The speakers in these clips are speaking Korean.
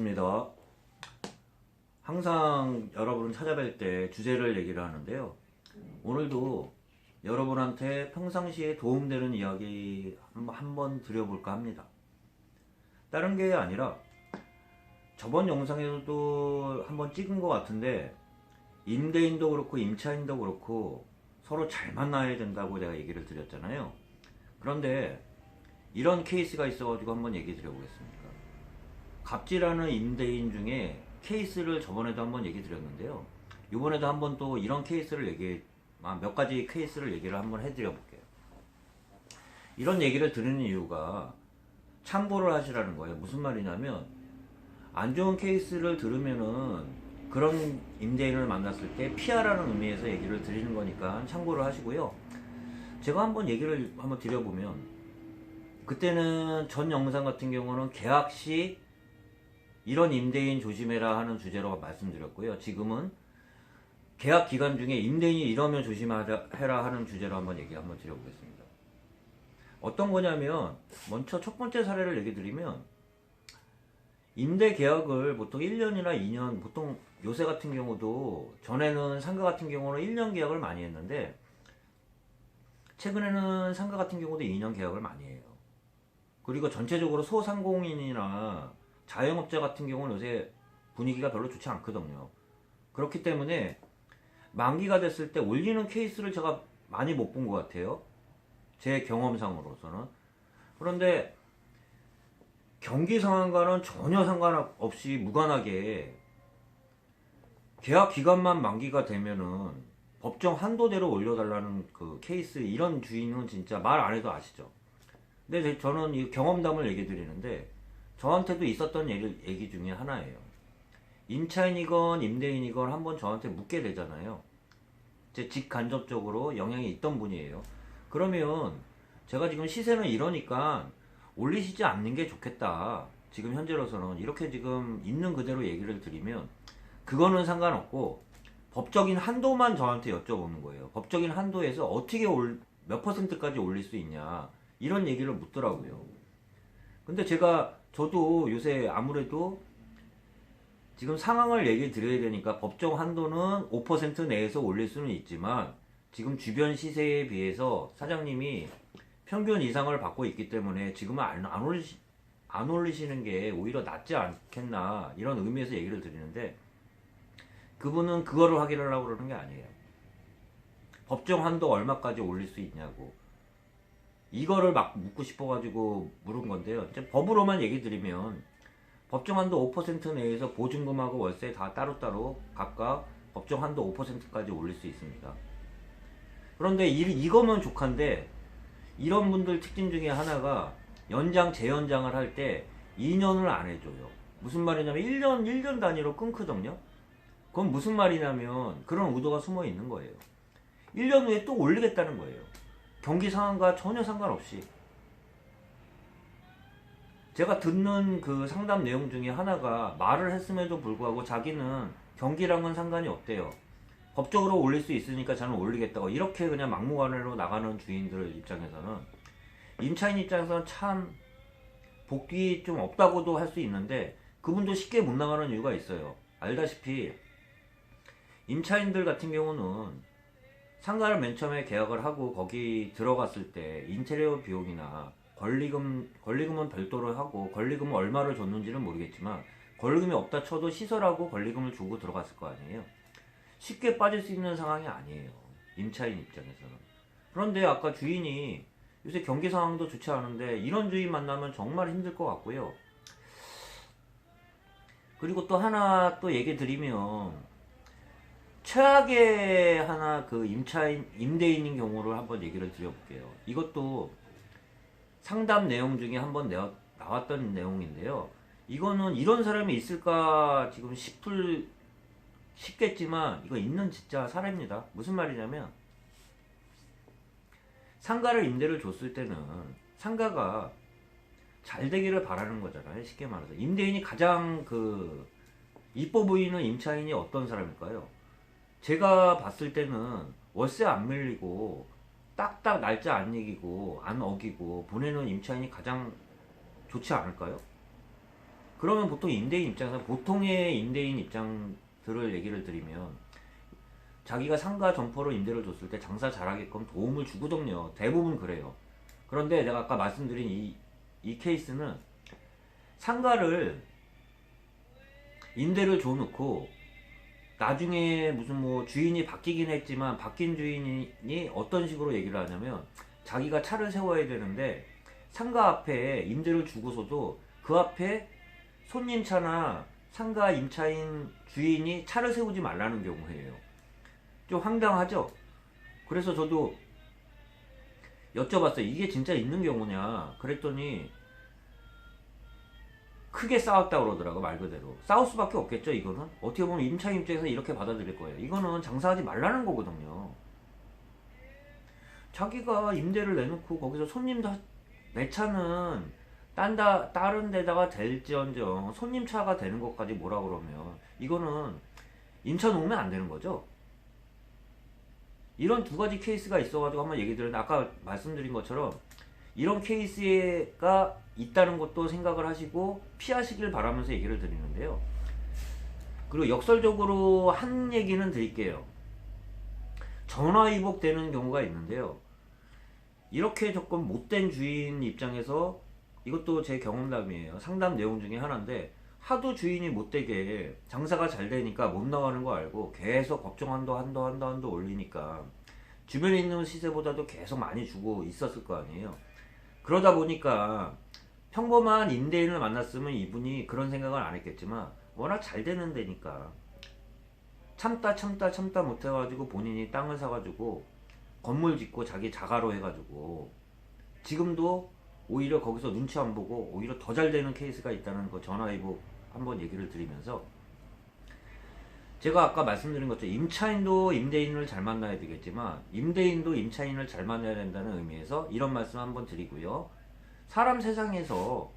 반갑습니다. 항상 여러분을 찾아뵐 때 주제를 얘기를 하는데요. 오늘도 여러분한테 평상시에 도움되는 이야기 한번 드려볼까 합니다. 다른 게 아니라 저번 영상에서도 한번 찍은 것 같은데 임대인도 그렇고 임차인도 그렇고 서로 잘 만나야 된다고 내가 얘기를 드렸잖아요. 그런데 이런 케이스가 있어가지고 한번 얘기 드려보겠습니다. 갑질하는 임대인 중에 케이스를 저번에도 한번 얘기 드렸는데요. 이번에도 한번 또 이런 케이스를 몇 가지 케이스를 얘기를 한번 해드려 볼게요. 이런 얘기를 드리는 이유가 참고를 하시라는 거예요. 무슨 말이냐면 안 좋은 케이스를 들으면은 그런 임대인을 만났을 때 피하라는 의미에서 얘기를 드리는 거니까 참고를 하시고요. 제가 한번 얘기를 한번 드려보면 그때는 전 영상 같은 경우는 계약 시 이런 임대인 조심해라 하는 주제로 말씀드렸고요. 지금은 계약 기간 중에 임대인이 이러면 조심해라 하는 주제로 한번 얘기 한번 드려보겠습니다. 어떤 거냐면 먼저 첫 번째 사례를 얘기 드리면 임대 계약을 보통 1년이나 2년, 보통 요새 같은 경우도 전에는 상가 같은 경우는 1년 계약을 많이 했는데 최근에는 상가 같은 경우도 2년 계약을 많이 해요. 그리고 전체적으로 소상공인이나 자영업자 같은 경우는 요새 분위기가 별로 좋지 않거든요. 그렇기 때문에 만기가 됐을 때 올리는 케이스를 제가 많이 못 본 것 같아요. 제 경험상으로서는. 그런데 경기 상황과는 전혀 상관없이 무관하게 계약 기간만 만기가 되면은 법정 한도대로 올려달라는 그 케이스, 이런 주의는 진짜 말 안 해도 아시죠. 근데 저는 이 경험담을 얘기 드리는데 저한테도 있었던 얘기 중에 하나예요. 임차인이건 임대인이건 한번 저한테 묻게 되잖아요. 제 직간접적으로 영향이 있던 분이에요. 그러면 제가 지금 시세는 이러니까 올리시지 않는 게 좋겠다. 지금 현재로서는 이렇게 지금 있는 그대로 얘기를 드리면 그거는 상관없고 법적인 한도만 저한테 여쭤보는 거예요. 법적인 한도에서 어떻게 몇 퍼센트까지 올릴 수 있냐, 이런 얘기를 묻더라고요. 근데 저도 요새 아무래도 지금 상황을 얘기 드려야 되니까 법정 한도는 5% 내에서 올릴 수는 있지만 지금 주변 시세에 비해서 사장님이 평균 이상을 받고 있기 때문에 지금은 안 올리시는 게 오히려 낫지 않겠나, 이런 의미에서 얘기를 드리는데 그분은 그거를 확인하려고 그러는 게 아니에요. 법정 한도 얼마까지 올릴 수 있냐고, 이거를 막 묻고 싶어가지고 물은 건데요. 이제 법으로만 얘기 드리면 법정 한도 5% 내에서 보증금하고 월세 다 따로따로 각각 법정 한도 5%까지 올릴 수 있습니다. 그런데 이거면 족한데 이런 분들 특징 중에 하나가 재연장을 할 때 2년을 안 해줘요. 무슨 말이냐면 1년 단위로 끊거든요. 그건 무슨 말이냐면 그런 의도가 숨어 있는 거예요. 1년 후에 또 올리겠다는 거예요. 경기 상황과 전혀 상관없이. 제가 듣는 그 상담 내용 중에 하나가 말을 했음에도 불구하고 자기는 경기랑은 상관이 없대요. 법적으로 올릴 수 있으니까 저는 올리겠다고, 이렇게 그냥 막무가내로 나가는 주인들 입장에서는, 임차인 입장에서는 참 복귀 좀 없다고도 할 수 있는데 그분도 쉽게 못 나가는 이유가 있어요. 알다시피 임차인들 같은 경우는 상가를 맨 처음에 계약을 하고 거기 들어갔을 때 인테리어 비용이나 권리금은 별도로 하고, 권리금은 얼마를 줬는지는 모르겠지만 권리금이 없다 쳐도 시설하고 권리금을 주고 들어갔을 거 아니에요. 쉽게 빠질 수 있는 상황이 아니에요, 임차인 입장에서는. 그런데 아까 주인이 요새 경기 상황도 좋지 않은데 이런 주인 만나면 정말 힘들 것 같고요. 그리고 또 하나 또 얘기 드리면, 최악의 하나 그 임대인인 경우를 한번 얘기를 드려볼게요. 이것도 상담 내용 중에 한번 나왔던 내용인데요. 이거는 이런 사람이 있을까 지금 싶겠지만 이거 있는 진짜 사례입니다. 무슨 말이냐면 상가를 임대를 줬을 때는 상가가 잘 되기를 바라는 거잖아요. 쉽게 말해서 임대인이 가장 이뻐 보이는 임차인이 어떤 사람일까요? 제가 봤을 때는 월세 안 밀리고 딱딱 날짜 안 이기고 안 어기고 보내는 임차인이 가장 좋지 않을까요? 그러면 보통 임대인 입장에서 보통의 임대인 입장들을 얘기를 드리면 자기가 상가 점포로 임대를 줬을 때 장사 잘하게끔 도움을 주거든요. 대부분 그래요. 그런데 내가 아까 말씀드린 이 케이스는 상가를 임대를 줘놓고 나중에 무슨 뭐 주인이 바뀌긴 했지만 바뀐 주인이 어떤 식으로 얘기를 하냐면 자기가 차를 세워야 되는데 상가 앞에 임대를 주고서도 그 앞에 손님 차나 상가 임차인 주인이 차를 세우지 말라는 경우예요. 좀 황당하죠? 그래서 저도 여쭤봤어요. 이게 진짜 있는 경우냐? 그랬더니 크게 싸웠다 그러더라고. 말 그대로 싸울 수밖에 없겠죠. 이거는 어떻게 보면 임차인 입장에서 이렇게 받아들일 거예요. 이거는 장사하지 말라는 거거든요. 자기가 임대를 내놓고 거기서 손님 내 차는 다른 데다가 될지언정 손님 차가 되는 것까지 뭐라 그러면 이거는 임차 놓으면 안 되는 거죠. 이런 두 가지 케이스가 있어가지고 한번 얘기 드렸는데 아까 말씀드린 것처럼 이런 케이스가 있다는 것도 생각을 하시고 피하시길 바라면서 얘기를 드리는데요. 그리고 역설적으로 한 얘기는 드릴게요. 전화위복 되는 경우가 있는데요. 이렇게 조금 못된 주인 입장에서 이것도 제 경험담이에요. 상담 내용 중에 하나인데 하도 주인이 못되게 장사가 잘 되니까 못 나가는 거 알고 계속 걱정 한도 올리니까 주변에 있는 시세보다도 계속 많이 주고 있었을 거 아니에요. 그러다 보니까 평범한 임대인을 만났으면 이분이 그런 생각을 안 했겠지만 워낙 잘 되는 데니까 참다 못해가지고 본인이 땅을 사가지고 건물 짓고 자기 자가로 해가지고 지금도 오히려 거기서 눈치 안 보고 오히려 더 잘 되는 케이스가 있다는 거 전화위복 한번 얘기를 드리면서 제가 아까 말씀드린 것처럼 임차인도 임대인을 잘 만나야 되겠지만 임대인도 임차인을 잘 만나야 된다는 의미에서 이런 말씀 한번 드리고요. 사람 세상에서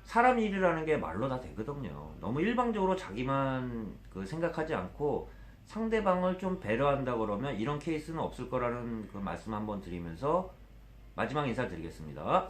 사람 일이라는 게 말로 다 되거든요. 너무 일방적으로 자기만 생각하지 않고 상대방을 좀 배려한다 그러면 이런 케이스는 없을 거라는 그 말씀 한번 드리면서 마지막 인사 드리겠습니다.